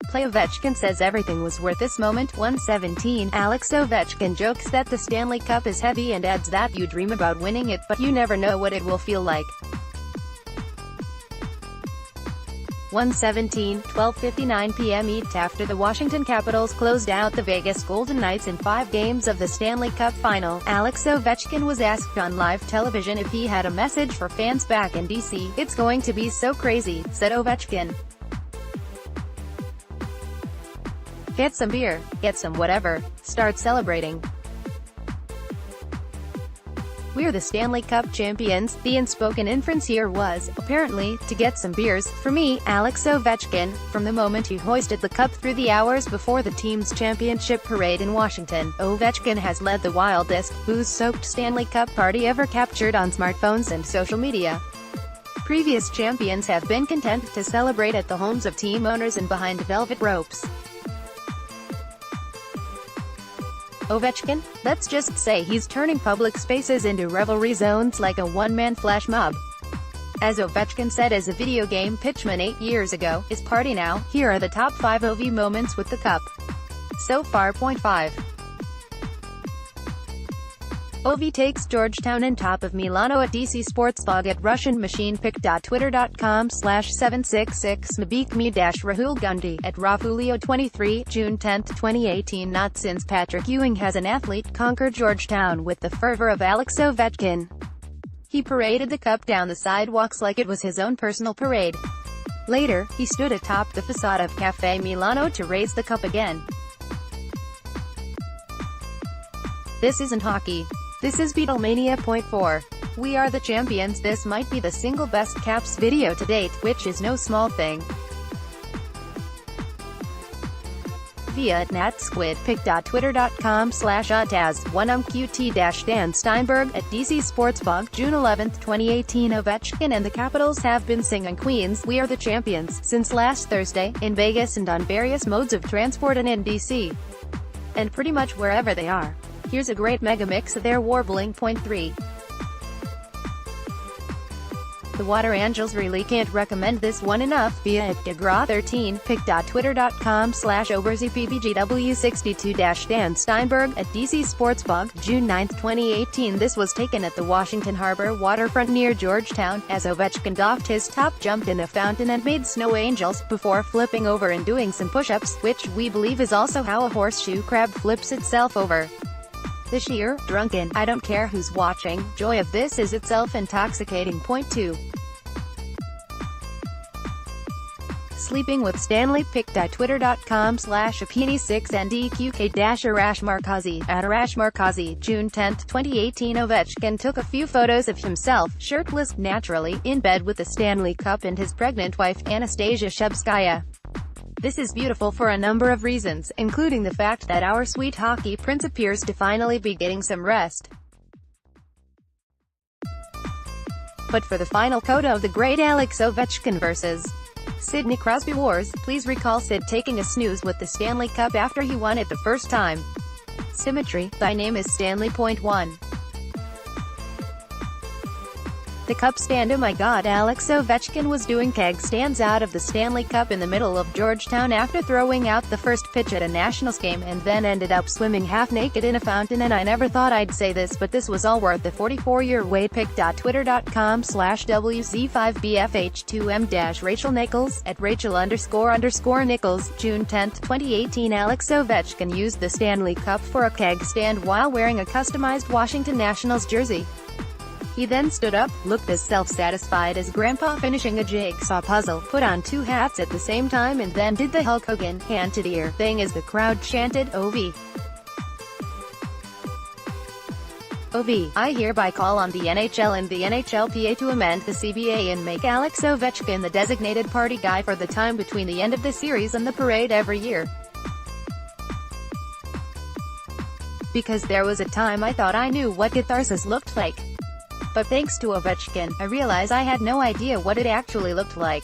playOvechkin says everything was worth this moment. 117. Alex Ovechkin jokes that the Stanley Cup is heavy and adds that you dream about winning it, but you never know what it will feel like. 117. 12:59 p.m. ETAfter the Washington Capitals closed out the Vegas Golden Knights in 5 games of the Stanley Cup Final. Alex Ovechkin was asked on live television if he had a message for fans back in DC. "It's going to be so crazy," said Ovechkin. "Get some beer, get some whatever, start celebrating. We're the Stanley Cup champions." The unspoken inference here was, apparently, to get some beers. "For me, Alex Ovechkin, from the moment he hoisted the cup through the hours before the team's championship parade in Washington, Ovechkin has led the wildest, booze-soaked Stanley Cup party ever captured on smartphones and social media. Previous champions have been content to celebrate at the homes of team owners and behind velvet ropes. Ovechkin? Let's just say he's turning public spaces into revelry zones like a one-man flash mob. As Ovechkin said as a video game pitchman 8 years ago, "Is party now." Here are the top 5 OV moments with the cup. So far. 5. OV takes Georgetown and top of Milano at DC Sportsblog at Russian Machine Pic.twitter.com/766 Mabikmi-Rahul Gundi at Rafulio23 June 10, 2018. Not since Patrick Ewing has an athlete conquered Georgetown with the fervor of Alex Ovechkin. He paraded the cup down the sidewalks like it was his own personal parade. Later, he stood atop the facade of Café Milano to raise the cup again. This isn't hockey. This is Beatlemania. 4. We are the champions. This might be the single best Caps video to date, which is no small thing. Via @natsquid Pic.twitter.com/Otaz1 Steinberg at DC Sportsblog June 11, 2018. Ovechkin and the Capitals have been singing Queen's "We Are the Champions" since last Thursday, in Vegas and on various modes of transport and in DC. And pretty much wherever they are. Here's a great mega mix of their warbling. 3. The Water Angels really can't recommend this one enough. Via @degra13 Pic.twitter.com/OberzyPBGW62 Steinberg at DC Sportsblog June 9, 2018. This was taken at the Washington Harbor waterfront near Georgetown, as Ovechkin doffed his top, jumped in a fountain and made snow angels, before flipping over and doing some push-ups, which we believe is also how a horseshoe crab flips itself over. The sheer, drunken, I don't care who's watching, joy of this is itself intoxicating. 2. Sleeping with Stanley. Pic.twitter.com/APN6NDQK-Arash Markazi at Arash Markazi June 10, 2018. Ovechkin took a few photos of himself, shirtless, naturally, in bed with the Stanley Cup and his pregnant wife, Anastasia Shebskaya. This is beautiful for a number of reasons, including the fact that our sweet hockey prince appears to finally be getting some rest. But for the final coda of the great Alex Ovechkin vs. Sidney Crosby wars, please recall Sid taking a snooze with the Stanley Cup after he won it the first time. Symmetry. Thy name is Stanley. 1. The cup stand. Oh my god, Alex Ovechkin was doing keg stands out of the Stanley Cup in the middle of Georgetown after throwing out the first pitch at a Nationals game and then ended up swimming half naked in a fountain. And I never thought I'd say this, but this was all worth the 44-year wait. Pic.twitter.com/WZ5BFH2M-Rachel Nichols at Rachel__Nichols June 10, 2018. Alex Ovechkin used the Stanley Cup for a keg stand while wearing a customized Washington Nationals jersey. He then stood up, looked as self-satisfied as Grandpa finishing a jigsaw puzzle, put on 2 hats at the same time and then did the Hulk Hogan, hand-to-the-ear thing as the crowd chanted, "OV! OV! I hereby call on the NHL and the NHLPA to amend the CBA and make Alex Ovechkin the designated party guy for the time between the end of the series and the parade every year. Because there was a time I thought I knew what catharsis looked like. But thanks to Ovechkin, I realize I had no idea what it actually looked like."